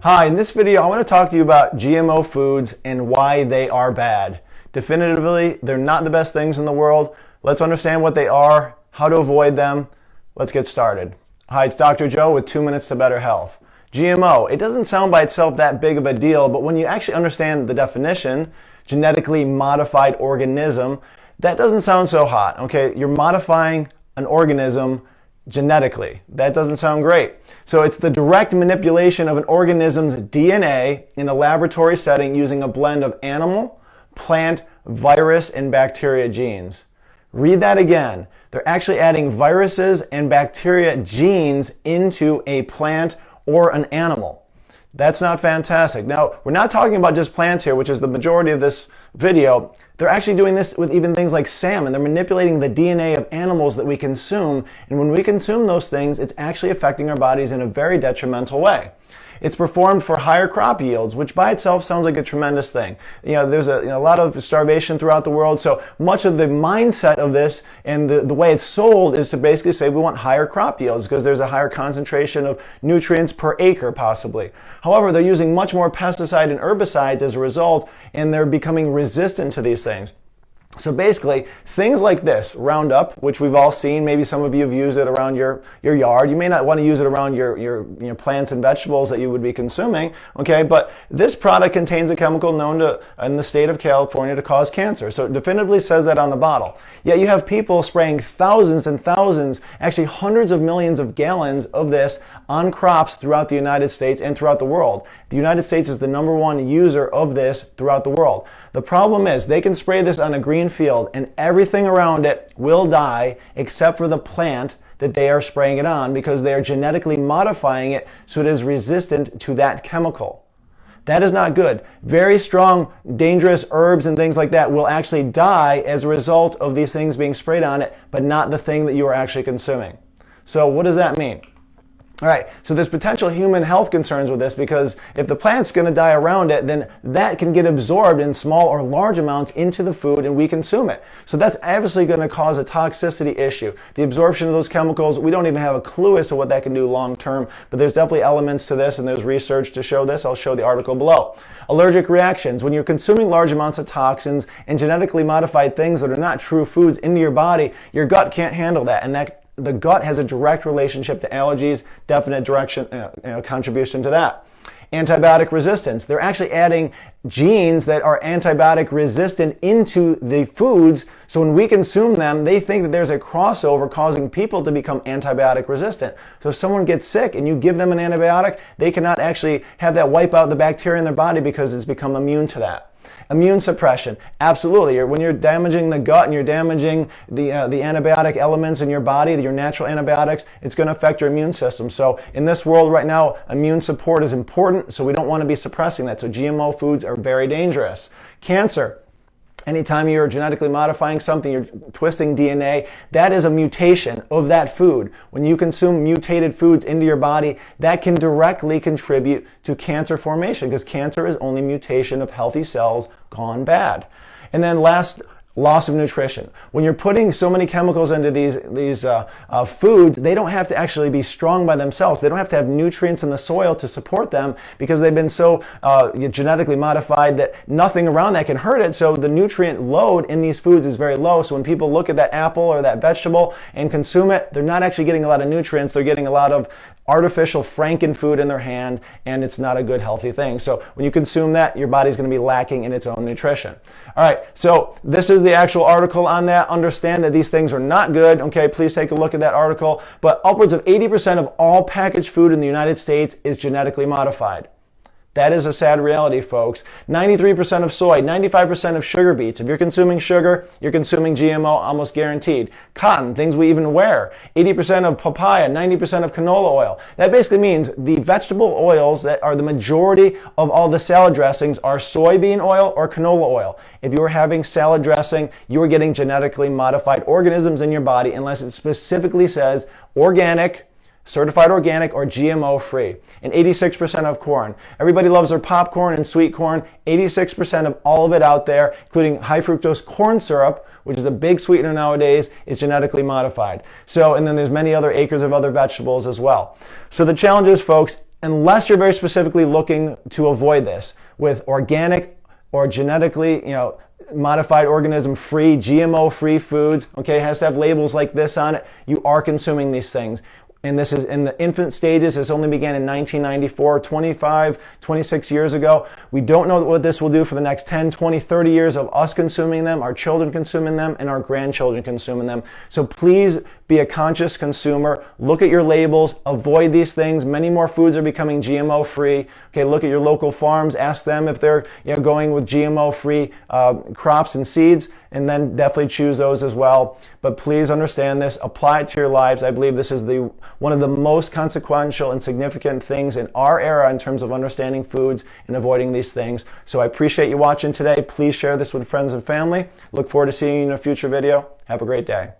Hi, in this video I want to talk to you about GMO foods and why they are bad. Definitively, they're not the best things in the world. Let's understand what they are, how to avoid them. Let's get started. Hi, it's Dr. Joe with 2 Minutes to Better Health. GMO, it doesn't sound by itself that big of a deal, but when you actually understand the definition, genetically modified organism, that doesn't sound so hot, okay? You're modifying an organism genetically. That doesn't sound great. So it's the direct manipulation of an organism's DNA in a laboratory setting using a blend of animal, plant, virus, and bacteria genes. Read that again. They're actually adding viruses and bacteria genes into a plant or an animal. That's not fantastic. Now, we're not talking about just plants here, which is the majority of this video. They're actually doing this with even things like salmon. They're manipulating the DNA of animals that we consume. And when we consume those things, it's actually affecting our bodies in a very detrimental way. It's performed for higher crop yields, which by itself sounds like a tremendous thing. There's a lot of starvation throughout the world, so much of the mindset of this and the way it's sold is to basically say we want higher crop yields because there's a higher concentration of nutrients per acre possibly. However, they're using much more pesticide and herbicides as a result, and they're becoming resistant to these things. So basically, things like this, Roundup, which we've all seen, maybe some of you have used it around your yard. You may not want to use it around your plants and vegetables that you would be consuming, okay? But this product contains a chemical known to, in the state of California, to cause cancer. So it definitively says that on the bottle. Yet you have people spraying thousands and thousands, actually hundreds of millions of gallons of this on crops throughout the United States and throughout the world. The United States is the #1 user of this throughout the world. The problem is they can spray this on a green field and everything around it will die except for the plant that they are spraying it on because they are genetically modifying it so it is resistant to that chemical. That is not good. Very strong, dangerous herbs and things like that will actually die as a result of these things being sprayed on it, but not the thing that you are actually consuming. So what does that mean? All right, so there's potential human health concerns with this because if the plant's going to die around it, then that can get absorbed in small or large amounts into the food and we consume it. So that's obviously going to cause a toxicity issue. The absorption of those chemicals, we don't even have a clue as to what that can do long term, but there's definitely elements to this and there's research to show this. I'll show the article below. Allergic reactions. When you're consuming large amounts of toxins and genetically modified things that are not true foods into your body, your gut can't handle that, and the gut has a direct relationship to allergies, definite contribution to that. Antibiotic resistance. They're actually adding genes that are antibiotic resistant into the foods. So when we consume them, they think that there's a crossover causing people to become antibiotic resistant. So if someone gets sick and you give them an antibiotic, they cannot actually have that wipe out the bacteria in their body because it's become immune to that. Immune suppression, absolutely. When you're damaging the gut and you're damaging the antibiotic elements in your body, your natural antibiotics, it's going to affect your immune system. So in this world right now, immune support is important, so we don't want to be suppressing that. So GMO foods are very dangerous. Cancer. Anytime you're genetically modifying something, you're twisting DNA, that is a mutation of that food. When you consume mutated foods into your body, that can directly contribute to cancer formation because cancer is only mutation of healthy cells gone bad. And then last, loss of nutrition. When you're putting so many chemicals into these foods, they don't have to actually be strong by themselves. They don't have to have nutrients in the soil to support them because they've been so genetically modified that nothing around that can hurt it. So the nutrient load in these foods is very low. So when people look at that apple or that vegetable and consume it, they're not actually getting a lot of nutrients. They're getting a lot of artificial frankenfood in their hand, and it's not a good healthy thing. So when you consume that, your body's going to be lacking in its own nutrition. All right, so this is the actual article on that. Understand that these things are not good. Okay, please take a look at that article. But upwards of 80% of all packaged food in the United States is genetically modified. That is a sad reality, folks. 93% of soy, 95% of sugar beets. If you're consuming sugar, you're consuming GMO almost guaranteed. Cotton, things we even wear. 80% of papaya, 90% of canola oil. That basically means the vegetable oils that are the majority of all the salad dressings are soybean oil or canola oil. If you are having salad dressing, you are getting genetically modified organisms in your body unless it specifically says organic, certified organic, or GMO free. And 86% of corn. Everybody loves their popcorn and sweet corn. 86% of all of it out there, including high fructose corn syrup, which is a big sweetener nowadays, is genetically modified. So, and then there's many other acres of other vegetables as well. So the challenge is, folks, unless you're very specifically looking to avoid this with organic or genetically, modified organism free, GMO free foods. Okay, it has to have labels like this on it. You are consuming these things. And this is in the infant stages. This only began in 1994, 26 years ago. We don't know what this will do for the next 10, 20, 30 years of us consuming them, our children consuming them, and our grandchildren consuming them. So please be a conscious consumer. Look at your labels. Avoid these things. Many more foods are becoming GMO free. Okay, look at your local farms. Ask them if they're going with GMO free crops and seeds, and then definitely choose those as well. But please understand this. Apply it to your lives. I believe this is one of the most consequential and significant things in our era in terms of understanding foods and avoiding these things. So I appreciate you watching today. Please share this with friends and family. Look forward to seeing you in a future video. Have a great day.